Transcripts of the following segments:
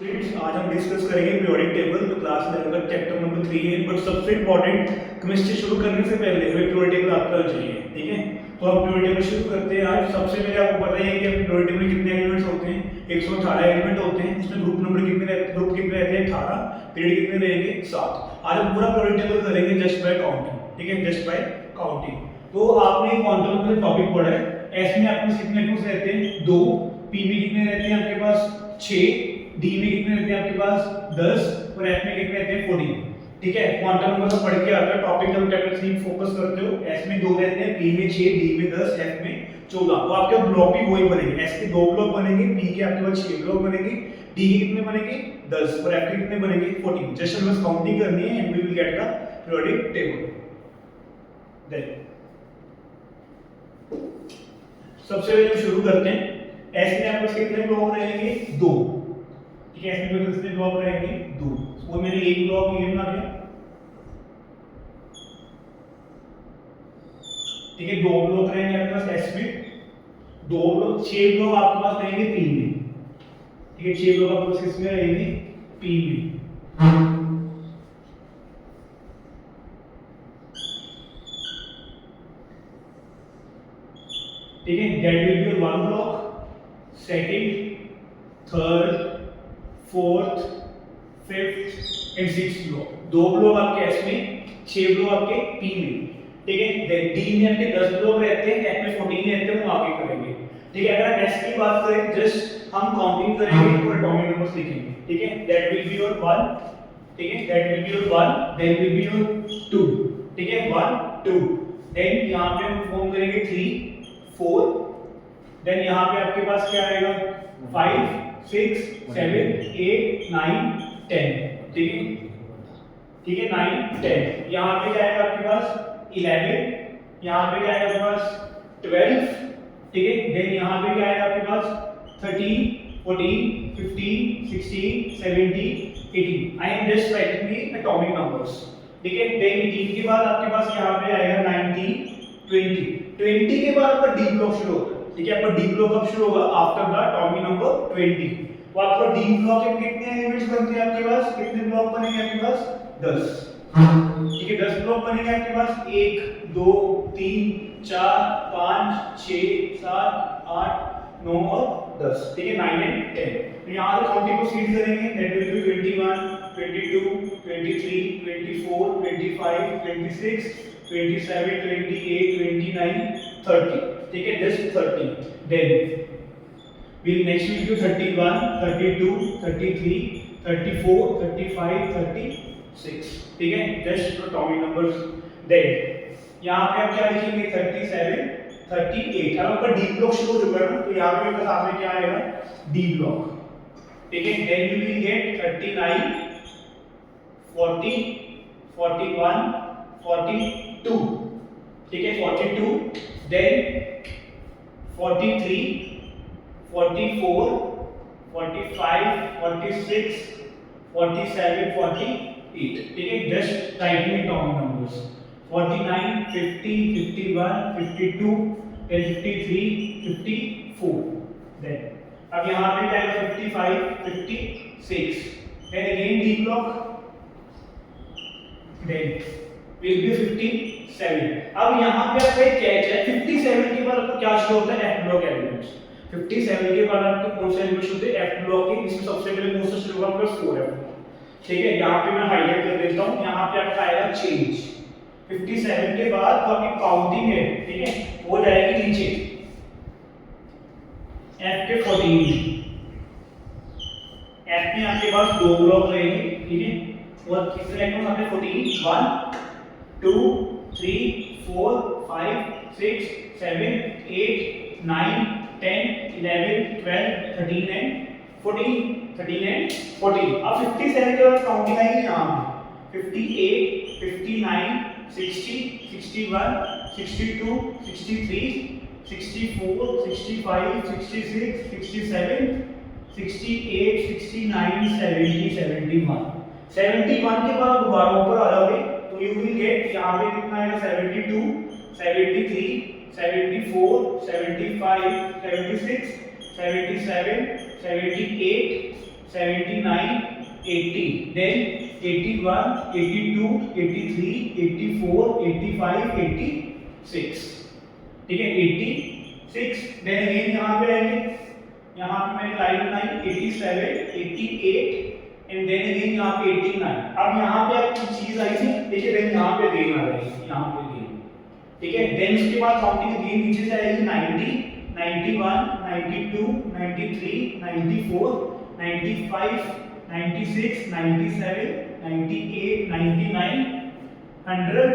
Friends, आज हम discuss करेंगे पीरियोडिक टेबल जो क्लास 11 का चैप्टर नंबर 3 है। बट सबसे इंपॉर्टेंट, केमिस्ट्री शुरू करने से पहले हमें पीरियोडिक टेबल आपका चाहिए, ठीक है। तो हम पीरियोडिक टेबल शुरू करते हैं। आज सबसे पहले आपको पता ही है कि पीरियोडिक टेबल में कितने एलिमेंट्स होते हैं। 118 एलिमेंट होते हैं। इसमें ग्रुप नंबर कितने रहते हैं, ग्रुप कितने रहते हैं 18, पीरियड कितने रहेंगे 7। आज हम पूरा पीरियोडिक टेबल करेंगे जस्ट बाय काउंटिंग, ठीक है, जस्ट बाय काउंटिंग। तो आपने क्वांटम का टॉपिक पढ़ा है। एस में आपके कितने एटम्स रहते हैं 2, पी में कितने रहते हैं आपके पास 6, डी में कितने रहते हैं आपके पास 10 और एफ में कितने रहते हैं 14, ठीक है। क्वांटम नंबर तो पढ़ के आता है। टॉपिक जब चैप्टर 3 फोकस करते हो, एस में 2 रहते हैं, पी में 6, डी में 10, एफ में 14। तो आपके ब्लॉक भी वही बनेंगे। एस के 2 ब्लॉक बनेंगे, पी के आपके पास 6 ब्लॉक बनेंगे, डी के कितने बनेंगे 10 और एफ के कितने बनेंगे 14। जस्ट बस काउंटिंग करनी है and we will get the periodic table. Then सबसे पहले शुरू करते हैं। एस में आपके पास कितने ब्लॉक रहेंगे 2, ठीक है। एस में कितने ब्लॉक रहेंगे 2। वो मैंने एक ब्लॉक ये बना दिया, ठीक है। 2 ब्लॉक रहेंगे आपके पास एस में, 2 ब्लॉक 6 ब्लॉक आपके पास रहेंगे पी में, ठीक है। 6 ब्लॉक आपके पास किसमें रहेंगे पी में। ठीक है, that will B one block, second, third, fourth, fifth and sixth block. 2 block आपके एस में, 6 ब्लॉक आपके पी में, ठीक है। देन डी में आपके 10 ब्लॉक रहते हैं, एफ में 14 रहते हैं, वो आगे करेंगे, ठीक है। अगर एस की बात करें, जस्ट हम काउंटिंग करेंगे और एटॉमिक नंबर्स लिखेंगे, ठीक है। दैट विल बी योर 1, ठीक है, that will be your 1, then will be your 2, ठीक है, 1 2। देन यहां पे हम फॉर्म करेंगे 3 4, देन यहाँ पे आपके पास क्या आएगा 5 6 7 8 9 10, ठीक है, ठीक है 9 10। यहाँ पे क्या आएगा आपके पास 11, यहाँ पे क्या आएगा आपके पास 12, ठीक है। देन यहाँ पे क्या आएगा आपके पास 13 14 15 16 17 18। I am just writing the atomic numbers, ठीक है। देन 18 के बाद आपके पास यहाँ पे आएगा 19 20 के बाद आपका डी ब्लॉक शुरू होता है, ठीक है। आपका डी ब्लॉक कब शुरू होगा आफ्टर द एटॉमिक नंबर 20। तो आपका डी ब्लॉक में कितने एलिमेंट्स बनते हैं आपके पास, कितने ब्लॉक बनेंगे आपके पास 10, ठीक है। 10 ब्लॉक बनेंगे आपके पास 1 2 3 4 5 6 7 8 9 और 10, ठीक है 9 एंड 10। तो यहां से काउंटिंग को सीड करेंगे, दैट विल बी 21 22 23 24 25 26 27 28 29 30, ठीक है, just 30। then we'll next we'll do 31 32 33 34 35 36, ठीक है, just atomic numbers। then यहाँ पे हम क्या लिखेंगे 37 38। अब आपका डी ब्लॉक शुरू हो चुका है ना, तो यहाँ पे आपके सामने क्या आएगा डी ब्लॉक, ठीक है। then you will get 39 40 41 42, ठीक है 42। then 43 44 45 46 47 48, ठीक है, just writing atomic numbers 49 50 51 52 then 53 54। then अब यहाँ पे क्या है 55 56। then again D block, then will be 57। अब यहाँ पे आपका एक कैच है, 57 के बाद आपको क्या शुरू होता है एफ ब्लॉक एलिमेंट्स। 57 के बाद आपके कौन से एलिमेंट्स होते हैं एफ ब्लॉक के। इसमें सबसे पहले कौन सा शुरू होगा आपका 4 है, ठीक है। यहाँ पे मैं हाईलाइट कर देता हूँ, यहाँ पे आपका आएगा चेंज। 57 के बाद जो आपकी काउंटिंग है, ठीक है, वो जाएगी नीचे एफ के 14 में। एफ में आपके पास 2 ब्लॉक रहेंगे, ठीक है, और कितने एटम्स आते हैं 14 1 2 3 4 5 6 7 8 9 10 11 12 13 एंड 14 13 एंड 14। अब 57 के बाद काउंटिंग आएगी यहाँ पे 58 59 60 61 62 63 64 65 66 67 68 69 70 71। 71 के बाद दोबारा ऊपर आ जाओगे तो यू विल गेट यहाँ पे कितना आएगा 72 73 74 75 76 77 78 79, 80, then 81, 82, 83, 84, 85, 86, ठीक है 86। देन अगेन यहाँ पे आएंगे, यहाँ पे मैंने लाइन बनाई 87, 88 एंड देन अगेन यहाँ पे 89। अब यहाँ पे आपकी चीज आई थी, देखिए देन यहाँ पे गेन आ जाएगी, यहाँ पे गेन, ठीक है। देन उसके बाद काउंटिंग गेन नीचे से आएगी 90, 91, 92, 93, 94, 95, 96, 97, 98, 99, 100,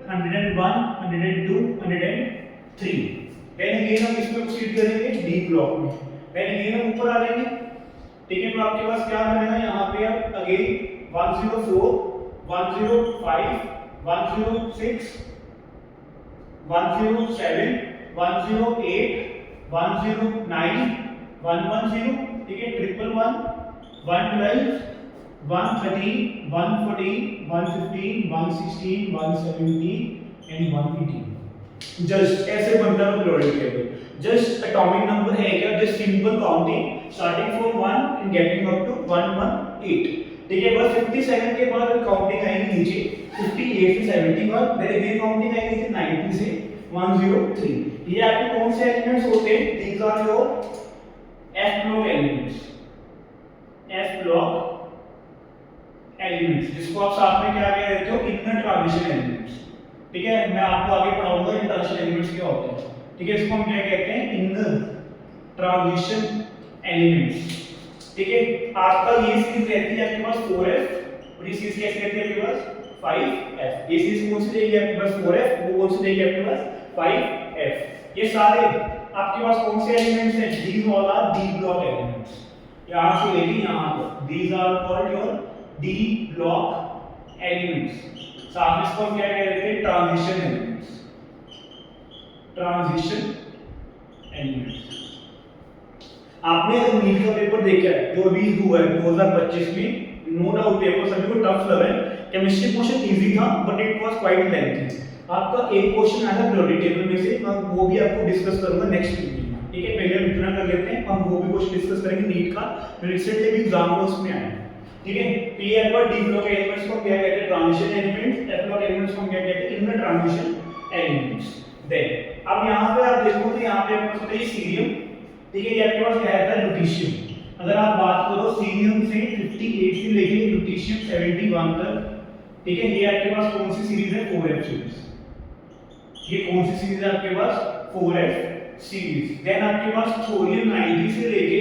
101, 102, 103। देन अगेन हम इसमें प्रोसीड करेंगे डी ब्लॉक में। देन अगेन हम ऊपर आ जाएंगे, ठीक है। तो आपके पास क्या बनेगा यहाँ पे, अब अगेन 104, 105, 106, 107, 108, 109, 110, ठीक है, 111, 112, 113, 114, 115, 116, 117 एंड 118। जस्ट ऐसे बनता है periodic table. Just atomic number है क्या, just simple counting starting from 1 and getting up to 118, ठीक है। बस 57 के बाद काउंटिंग आएगी नीचे 58 से 71, देन अगेन काउंटिंग आएगी 90 से 103। ये आपके कौन से एलिमेंट्स होते हैं, these are your F block elements, F block elements, जिसको आप साथ में क्या कहते हो, इनर ट्रांजिशन एलिमेंट्स, ठीक है। मैं आपको आगे पढ़ाऊंगा इन ट्रांजिशन एलिमेंट्स क्या होते हैं, ठीक है। इसको हम क्या कहते हैं, इनर ट्रांजिशन एलिमेंट्स, ठीक है। आपका ये सीरीज रहती है आपके पास 4f और ये सीरीज कैसे रहती है आपके पास 5f। ये सीरीज कौन सी रहेगी आपके पास 4f, वो कौन सी रहेगी आपके पास 5f। ये सारे आपके पास कौन से एलिमेंट्स हैं, these all are D block elements. यहां से लेके यहां तक these are called your D block elements. साथ में इसको क्या कहते हैं, ट्रांजिशन एलिमेंट्स, ट्रांजिशन एलिमेंट्स। आपने नीट का पेपर देखा है जो अभी हुआ है 2025 में, नो डाउट पेपर सभी को टफ लगा है। केमिस्ट्री क्वेश्चन इजी था but it was quite lengthy. आपका एक क्वेश्चन आया था पीरियोडिक टेबल में से, मैं वो भी आपको डिस्कस करूंगा नेक्स्ट वीडियो में, ठीक है। पहले हम इतना कर लेते हैं, हम वो भी क्वेश्चन डिस्कस करेंगे नीट का, रिसेंटली भी एग्जाम में उसमें आया, ठीक है। तो ये आपका डी ब्लॉक एलिमेंट्स को क्या कहते हैं, transition elements. F block elements को क्या कहते हैं, इनर ट्रांजिशन एलिमेंट्स। देन अब यहां पे आप देखो तो यहां पे आपको होता है सीरियम, ठीक है। ये आपके पास क्या रहता है, लुटीशियम। अगर आप बात करो सीरियम से 58 से लेके लुटीशियम 71 तक, ठीक है। ये आपके पास कौन सी सीरीज है, 4f सीरीज। ये कौन सी सीरीज है आपके पास, 4f सीरीज। देन आपके पास थोरियम 90 से लेके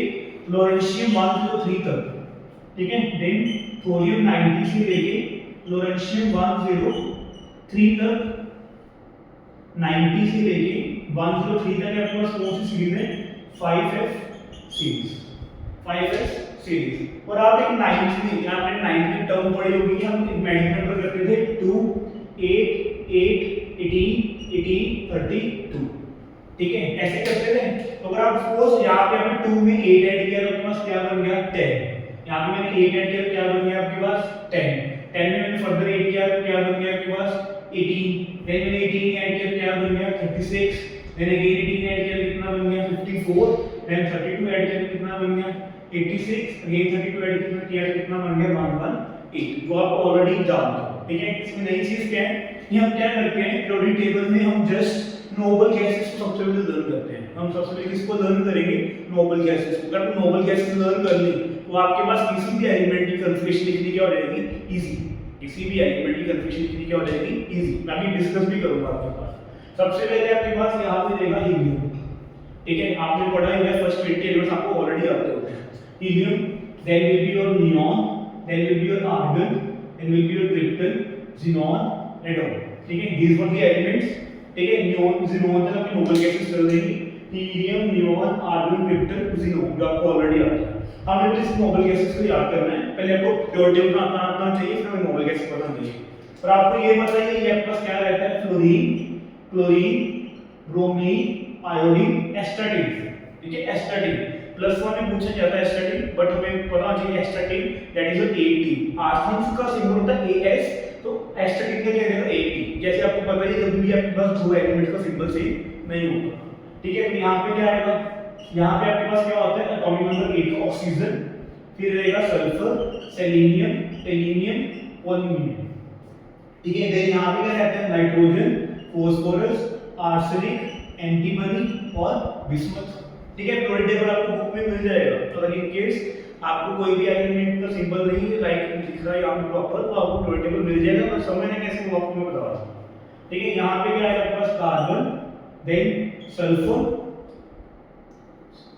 लॉरेंशियम 103 तक, ठीक है। देन थोरियम 90 से लेके लॉरेंशियम 103 तक, 90 से लेके 103 तक आपके पास कौन सी सीरीज है, 5f सीरीज, 5f सीरीज। और आप एक 9th में आपने 9th की टर्म पढ़ी होगी, हम मैनेजमेंट पर करते थे 2 8 8 18 18 32, ठीक है, ऐसे करते थे। तो अगर आप सपोज यहाँ पे आपने 2 में 8 ऐड किया तो आपके पास क्या बन गया, 10। यहाँ पे मैंने 8 ऐड किया तो क्या बन गया आपके पास 10। 10 में मैंने फर्दर 8 किया तो क्या बन गया आपके पास 18। देन मैंने 18 ऐड किया तो क्या बन गया 36। देन अगेन 18 ऐड किया तो कितना बन गया 54। देन 32 ऐड किया तो कितना बन गया 86। अगेन 32 ऐड किया तो कितना बन गया 118, जो आप ऑलरेडी जानते हो, ठीक है। इसमें नई चीज क्या है, ये हम क्या करते हैं पीरियोडिक टेबल में, हम जस्ट नोबल गैसेस को सबसे पहले लर्न करते हैं। हम सबसे पहले किसको लर्न करेंगे, नोबल गैसेस को। अगर तुम नोबल गैसेस लर्न कर ली तो आपके पास किसी भी एलिमेंट की कन्फिगरेशन लिखनी क्या हो जाएगी, इजी। किसी भी एलिमेंट की कन्फिगरेशन लिखनी क्या हो जाएगी, इजी। मैं अभी डिस्कस भी करूंगा आपके पास। सबसे पहले आपके पास यहां पे रहेगा हीलियम, ठीक है। आपने पढ़ा है फर्स्ट 20 एलिमेंट्स आपको ऑलरेडी आते होते हैं। Helium, then will be your neon, then will be your argon, then will be your krypton, xenon, radon, ठीक है। दीस वर द एलिमेंट्स, ठीक है। नियॉन ज़ीनॉन तक आपकी नोबल गैसेस चल रही, helium, neon, argon, krypton, xenon, जो आपको ऑलरेडी आता है। हमें इस नोबल गैसेस को याद करना है, पहले आपको पीरियोडिक टेबल आना चाहिए, फिर हमें नोबल गैसेस पता चाहिए। और आपको ये बताइए ये आपके पास क्या रहता है, fluorine, chlorine, bromine, iodine, astatine, ठीक है। एस्टाटीन +1 में पूछा जाता है एस्टाटीन, बट हमें पता चाहिए astatine that is AT। Arsenic का सिंबल होता है AS, तो एस्टाटीन का क्या रहेगा AT। जैसे आपको पता है कभी भी आपके पास दो एलिमेंट का सिंबल सेम नहीं होगा, ठीक है। तो यहाँ पे क्या आएगा, यहाँ पे आपके पास क्या होता है एटॉमिक नंबर 8 ऑक्सीजन, फिर रहेगा सल्फर, सेलेनियम, टेल्यूनियम, पोलोनियम। ठीक है, देन यहाँ पे क्या रहता है नाइट्रोजन, फॉस्फोरस, आर्सेनिक, एंटीमनी और बिस्मथ। ठीक है, पीरियोडिक टेबल आपको बुक में मिल जाएगा। तो अगर इन केस आपको कोई भी एलिमेंट का सिंबल नहीं है लाइक दिख रहा है यहाँ पे प्रॉपर, तो आपको पीरियोडिक टेबल मिल जाएगा। तो समझना कैसे वो आपको मैं बता रहा हूँ। ठीक है, यहाँ पे क्या है आपके पास carbon, then sulphur,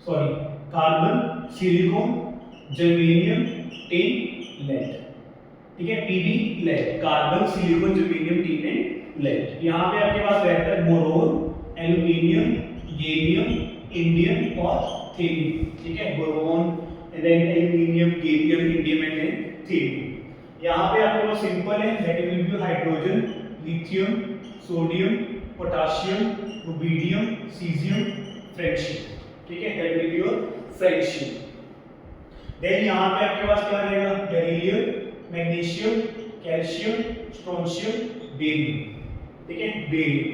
sorry carbon, silicon, germanium, tin, lead. ठीक है, PB lead, carbon, silicon, germanium, tin and lead. यहाँ पे आपके पास रहता है बोरोन, एल्यूमिनियम, गैलियम, इंडियम और थेलियम। ठीक है, boron, then aluminium, gallium, indium and thallium. यहाँ पे आपके पास सिंपल है, that will be hydrogen, lithium, sodium, potassium, rubidium, caesium, francium. ठीक है, that will be your francium. Then यहाँ पे आपके पास क्या रहेगा beryllium, magnesium, calcium, strontium, barium. ठीक है, बेरियम।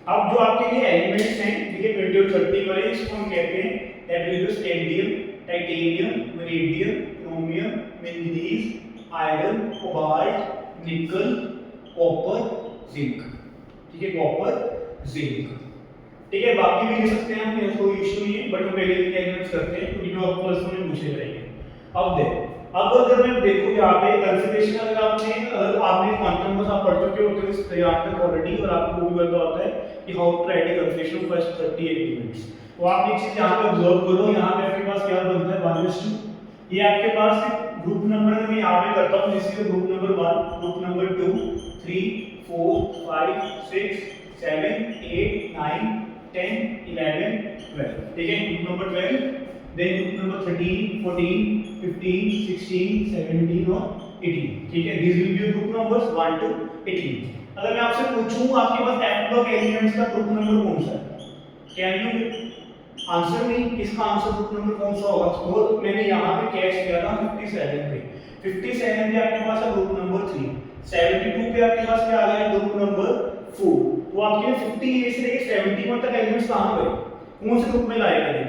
अब जो आपके लिए एलिमेंट्स हैं, ठीक है 20 और 30 वाले, इसको हम कहते हैं that will B scandium, titanium, vanadium, chromium, manganese, iron, cobalt, निकल, कॉपर, जिंक। ठीक है, कॉपर, जिंक। ठीक है, बाकी भी लिख सकते हैं हम, ये कोई इशू नहीं है, बट हम पहले तीन एलिमेंट्स करते हैं क्योंकि आपको प्लस में पूछे जाएंगे। अब देखो, अब अगर मैं देखूं यहाँ पे कंफर्मेशन, अगर आपने क्वांटम बस आप पढ़ चुके होते हो इस तैयार तक ऑलरेडी, और आपको वो भी पता होता है कि how to write a confirmation first 30 elements. तो आप एक चीज यहाँ पे ऑब्जर्व करो, यहाँ पे आपके पास क्या बनता है 1:2। ये आपके पास ग्रुप नंबर में यहाँ पे करता हूँ, जिससे ग्रुप नंबर 1, ग्रुप नंबर 2, 3, 4, 5, 6, 7, 8, 9, 10, 11, 12। ठीक है, group number 12, then group number 13, 14, 15, 16, 17 और 18। ठीक है, this will be group numbers 1 to 18। अगर मैं आपसे पूछूं आपके पास f ब्लॉक एलिमेंट्स का ग्रुप नंबर कौन सा है, कैन यू आंसर मी? इसका आंसर ग्रुप नंबर कौन सा होगा? तो मैंने यहाँ पे कैच किया था 57 पे। 57 पे आपके पास है ग्रुप नंबर 3, 72 पे आपके पास क्या आ गया ग्रुप नंबर 4। तो आपके 58 से लेकर 71 तक एलिमेंट्स कहां गए, कौन से ग्रुप में लाए गए?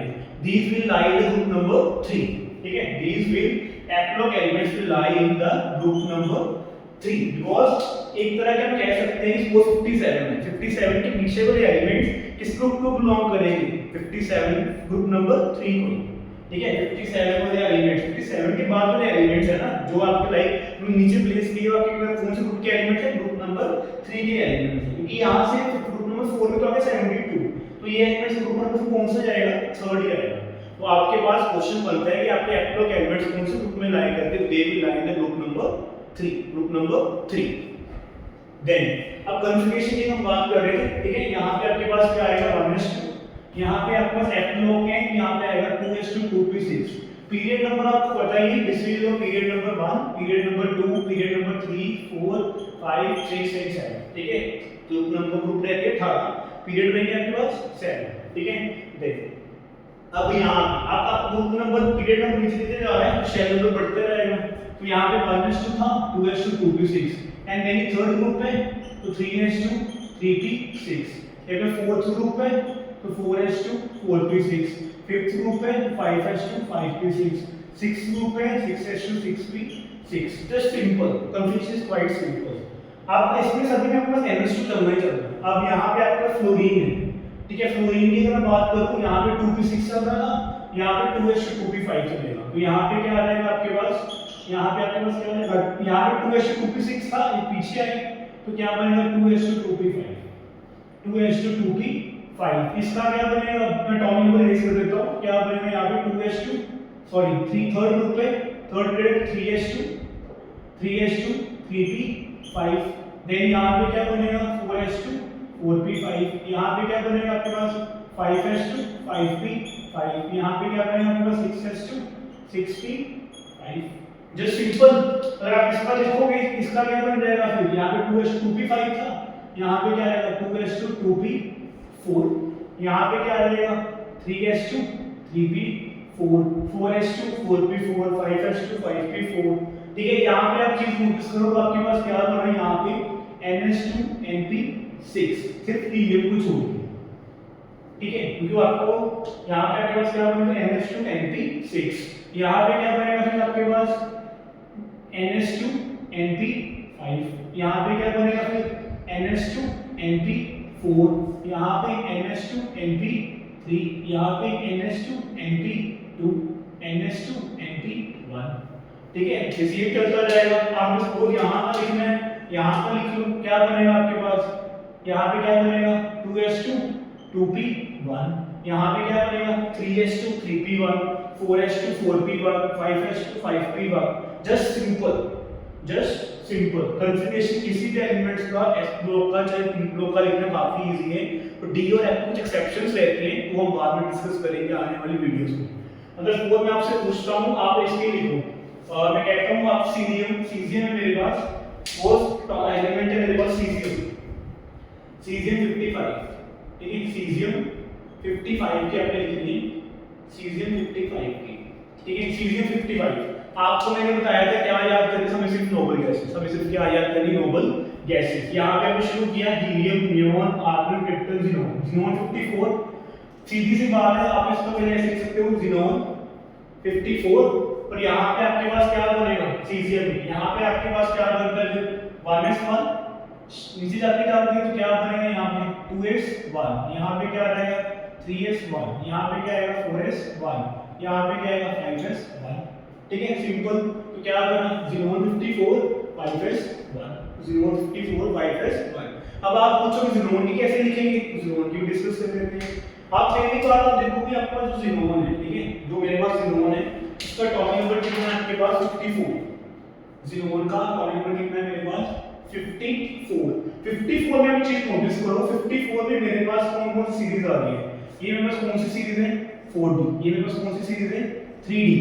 These will lie in the group number 3. ठीक है, these will f block elements will lie in the group number 3 because एक तरह के हम कह सकते हैं इसको 57 है, 57 के पीछे वाले एलिमेंट्स किस ग्रुप को बिलोंग करेंगे? 57 ग्रुप नंबर 3 को। ठीक है, 57 वाले एलिमेंट्स, 57 के बाद वाले एलिमेंट्स है ना जो आपके लाइक नीचे प्लेस किए हुए आपके कौन से ग्रुप के एलिमेंट्स है? ग्रुप नंबर 3 के एलिमेंट्स है, क्योंकि यहां से ग्रुप नंबर 4 में तो आ गया 72, तो ये एलिमेंट्स ग्रुप नंबर कौन सा जाएगा? थर्ड ही आएगा। तो आपके पास क्वेश्चन बनता है कि आपके f ब्लॉक एलिमेंट्स कौन से ग्रुप में लाई करते हैं? They will lie in the group number 3, group number 3। Then अब कन्फिगरेशन की हम बात कर रहे थे। ठीक है, यहां पे आपके पास क्या आएगा 1:2, यहां पे आपके पास f ब्लॉक है, यहां पे आएगा 2:2p6। पीरियड नंबर आपको पता ही है, this will B period number 1, period number 2, period number 3, 4, 5, 6 and 7। ठीक है, ग्रुप नंबर ग्रुप रहते हैं 18, पीरियड रहेंगे आपके पास 7। ठीक है, देखो अब यहाँ आप ग्रुप नंबर पीरियड नंबर नीचे देते जा रहे हैं तो शेल नंबर बढ़ते रहेगा। तो यहाँ पे 1:2 था, 2:2p6, and then third group है तो 3:3p6, ये पे फोर्थ ग्रुप है तो 4:4p6, फिफ्थ ग्रुप है 5:5p6, सिक्स्थ ग्रुप है 6:6p6। Just simple, confusion is quite simple. अब इसमें सभी में आपके पास NH2 चलना ही चलना है। अब यहाँ पे आपका फ्लोरीन है। ठीक है, फ्लोरीन की अगर मैं बात करूं यहाँ पे 2p6 चल रहा था, यहाँ पे 2:2p5 चलेगा। तो यहाँ पे क्या आ जाएगा आपके पास, यहाँ पे आपके पास क्या बनेगा, यहाँ पे 2:2p6 था, ये पीछे आए तो क्या बनेगा 2:2p5, 2:2p5। इसका क्या बनेगा, मैं टॉम नंबर रेज कर देता हूँ, क्या बनेगा यहाँ पे 3 थर्ड ग्रुप है, थर्ड ग्रेड 3:3p5। देन यहाँ पे क्या बनेगा 4:4p5, यहाँ पे क्या बनेगा आपके पास 5:5p5, यहाँ पे क्या बनेगा आपके पास 6:6p5। जस्ट सिंपल, अगर आप इसका लिखोगे इसका क्या बन जाएगा, फिर यहाँ पे 2:2p5 था, यहाँ पे क्या आएगा 2:2p4, यहाँ पे क्या आएगा 3:3p4, 4:4p4, 5:5p4। ठीक है, यहाँ पे आप चीज नोटिस करो, आपके पास क्या बना है यहाँ पे NH2NP6, सिर्फ हीलियम को छोड़ के। ठीक है, क्योंकि आपको यहाँ पे आपके पास क्या बना है NH2NP6। यहाँ पे क्या बनेगा फिर आपके पास NH2 NP5, यहाँ पे क्या बनेगा फिर NH2 NP4, यहाँ पे NH2 NP3, यहाँ पे NH2 NP2, NH2 NP1। ठीक है, जैसे ये चलता जाएगा। आपको सपोज यहाँ का लिखना है, यहाँ पर लिख लो, क्या बनेगा आपके पास, यहाँ पे क्या बनेगा 2s2 2p1, यहाँ पे क्या बनेगा 3s2 3p1, 4s2 4p1, 5s2 5p1। Just simple confirmation किसी भी एलिमेंट्स का एस ब्लॉक का चाहे पी ब्लॉक का लिखना काफी इजी है। तो डी और एफ कुछ एक्सेप्शंस रहते हैं, वो हम बाद में डिस्कस करेंगे आने वाली वीडियोस में। अगर सपोज मैं आपसे पूछता हूँ आप इसके लिखो, और मैं कहता हूँ आप सीजियम है मेरे पास, वो एलिमेंट है मेरे पास सीजियम 55, ठीक है, सीजियम 55 की आपने लिखनी है, सीजियम 55 की, ठीक है, सीजियम 55। आपको मैंने बताया था क्या याद करनी, हमें सिर्फ नोबल गैसेस, हमें सिर्फ क्या याद करनी, नोबल गैसेस। यहाँ पे हमने शुरू किया हीलियम, नियोन, आर्गन, क्रिप्टन, ज़ीनोन। ज़ीनोन 54 सीधी सी बात है, आप इसको पहले ऐसे लिख सकते हो ज़ीनोन 54, और यहाँ पे आपके पास क्या बनेगा सीजियम, यहाँ पे आपके पास क्या बनता है 1s1, नीचे जाके डालते हैं तो क्या बनेगा यहाँ पे 2s1, यहाँ पे क्या आएगा 3s1, यहाँ पे क्या आएगा 4s1, यहाँ पे क्या आएगा 5s1। ठीक है, सिंपल। तो क्या बना ज़ीनोन 54 5s1, ज़ीनोन 54 5s1। अब आप पूछोगे ज़ीनोन की कैसे लिखेंगे, ज़ीनोन की डिस्कस कर लेते हैं। आप देखने के बाद आप देखोगे आपका जो ज़ीनोन है, ठीक है, जो मेरे पास ज़ीनोन है इसका एटॉमिक नंबर कितना है आपके पास 54, ज़ीनोन का एटॉमिक नंबर कितना है मेरे पास 54 में एक चीज नोटिस करो, 54 में मेरे पास कौन कौन सी सीरीज आ रही है, ये मेरे पास कौन सी सीरीज है 4D, ये मेरे पास कौन सी सीरीज है 3D।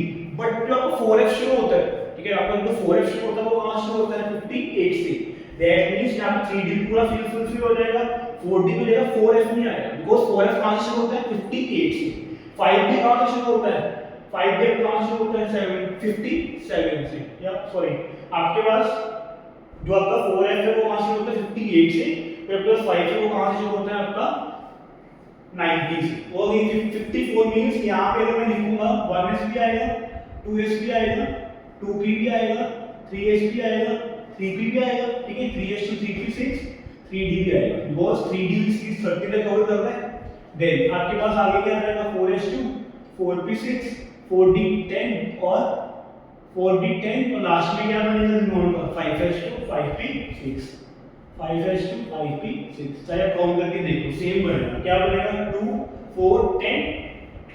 बट जो आपको 4f शुरू होता है, ठीक है, आपका जो 4f शुरू होता है वो कहां शुरू होता है 58 से, दैट मींस यहां पे 3D पूरा फिल हो जाएगा, 4D में जाएगा 4f नहीं आएगा, बिकॉज़ 4f कहां से शुरू होता है 58 से। 5D कहां से शुरू होता है, 5D कहां से शुरू होता है 57 से, या सॉरी आपके पास जो आपका 4f है वो कहां से होता है 58 से, फिर प्लस 5 है वो कहां से होता है आपका 90 से। और ये 54 मींस यहां पे अगर मैं लिखूंगा 1s भी आएगा, 2s भी आएगा, 2p भी आएगा, 3s भी आएगा, 3p भी आएगा, ठीक है, 3s2 3p6, 3d भी आएगा, बिकॉज़ 3d इस 30 तक कवर कर रहा है। देन आपके पास आगे क्या आएगा 4s2 4p6 4d10 और 4d10 और लास्ट में क्या बनेगा ज़ीनोन का 5s2 5p6, 5s2 5p6। चाहे आप काउंट करके देखो सेम बनेगा, क्या बनेगा 2 4 10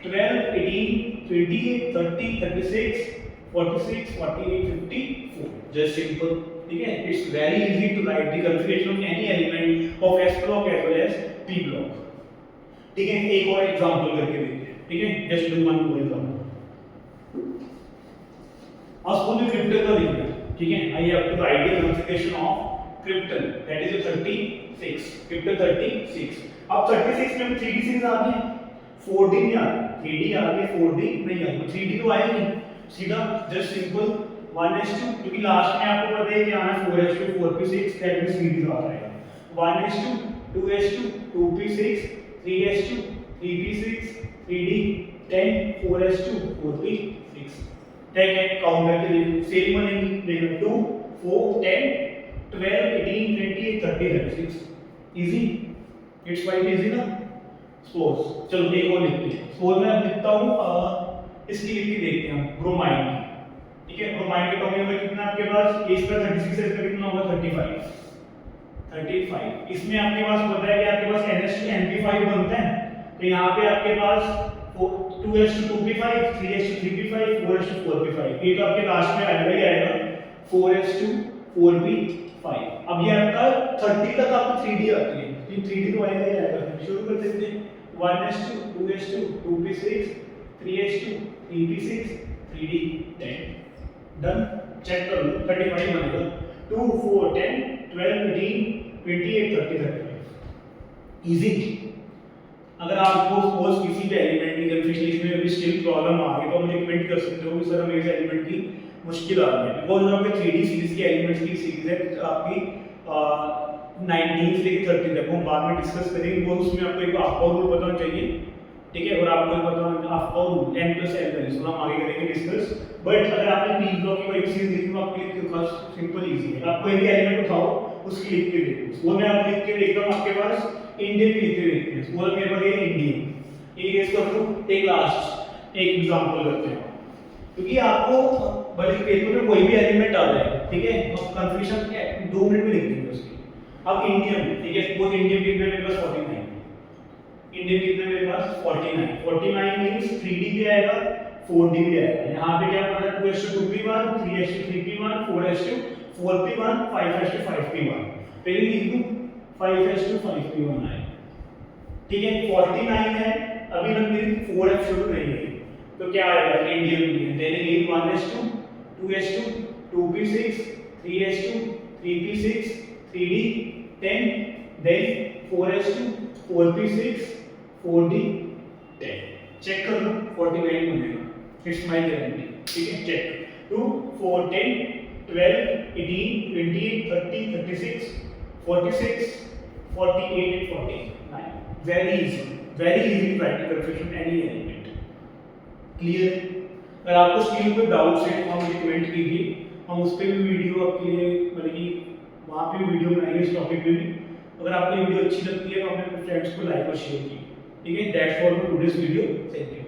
12 18 28 30 36 46 48 54, just simple। ठीक है, it's very easy to write the configuration of any element of s block as well as p block. ठीक है, एक और एग्जांपल करके देखते हैं, ठीक है, just do one more example. अब सपोज क्रिप्टन का लिखना है, ठीक है, I have to write the configuration of krypton, that is 36, krypton 36। अब 36 में 3D सीरीज आ गई, 4D नहीं आ रही, 3D आ गई, 4D नहीं आ रही, 3D तो आएगी सीधा, जस्ट सिंपल 1s2, क्योंकि लास्ट में आपको पता है कि आना 4s2 4p6, that means series आ जाएगा 1s2 2s2 2p6 3s2 3p6 3d 10 4s2 4p6। ठीक है, काउंट करके सेम बनेगी, देखो 2 4 10 12 18 28 30 36, इजी, इट्स क्वाइट इजी ना। सपोज चलो एक और लिखते हैं, सपोज मैं लिखता हूं इसकी लिख के देखते हैं हम ब्रोमाइन की, ठीक है, ब्रोमाइन के एटॉमिक नंबर कितना आपके पास, इसका 36 है, इसका कितना होगा 35। इसमें आपके पास पता है कि आपके पास NH2 NP5 बनता है, तो यहाँ पे आपके पास 2s2 2p5 3s2 3p5 4s2 4p5, ये तो आपके लास्ट में आएगा ही आएगा 4s2 4p5। अब ये आपका 30 तक आपको 3D आती है, तो 3D तो आएगा ही आएगा, शुरू कर देते हैं 1s2 2s2 2p6 3s2 3p6 3d 10, done. Check कर लो 35 बनेगा, 2 4 10 12 18 28 30 35, इजी। अगर आपको सपोज किसी भी एलिमेंट की कन्फिगरेशन में भी स्टिल प्रॉब्लम आ गई तो आप मुझे कमेंट कर सकते हो कि सर हमें इस एलिमेंट की मुश्किल आ रही है, बिकॉज़ जो आपके 3D सीरीज की एलिमेंट्स की सीरीज है आपकी 19 से लेकर 30 तक, हम बाद में डिस्कस करेंगे, वो उसमें आपको एक आपका रूल पता होना चाहिए, ठीक है, और आपको पता है आपका रूल n + n वैल्यूज हम आगे करेंगे डिस्कस। बट अगर आपने पी ब्लॉक की कोई चीज देखी तो आपके लिए खास सिंपल इजी है, आप कोई भी एलिमेंट उठाओ उसकी लिख के देखो, वो मैं आप लिख के देखता हूं आपके पास इंडियन भी लिख के देखते हैं, वो मेरे पास ये इंडियन, ये केस कर दूं, एक लास्ट एक एग्जांपल करते हैं, क्योंकि आपको बल्कि पेपर में कोई भी एलिमेंट आ जाए, ठीक है, अब कंफ्यूजन क्या है 2 मिनट में लिख देंगे उसकी। अब इंडियन, ठीक है, सपोज इंडियन कितने मेरे पास 49, इंडियन कितने मेरे पास 49, 49 मींस 3D भी आएगा 4D भी आएगा। यहां पे क्या पता है 2:2p1, 3:3p1, 4:4p1, 5:5p1, पहले लिख दूं 5:5p1 आएगा, ठीक है। 49 है, अभी हम मेरी 4:2 नहीं है, तो क्या आएगा इंडियन में, देन ये 1:2, 2:2, 2p6, 3:2, 3p6, 3d 10, then 4:2, 4p6, 4d 10, check कर लो 49 बनेगा, इट्स माय गारंटी, ठीक है। Check 2 4 10 12 18 20 30 36 46 48 and 49, very easy practical question any element, clear. अगर आपको स्किल पे डाउट्स हैं तो आप मुझे कमेंट कीजिए, हम उस पे भी वीडियो आपके लिए मतलब कि वहाँ पे भी वीडियो बनाएंगे इस टॉपिक पे भी। अगर आपको वीडियो अच्छी लगती है तो अपने फ्रेंड्स को लाइक और शेयर कीजिए, ठीक है। That's for today's video, thank you.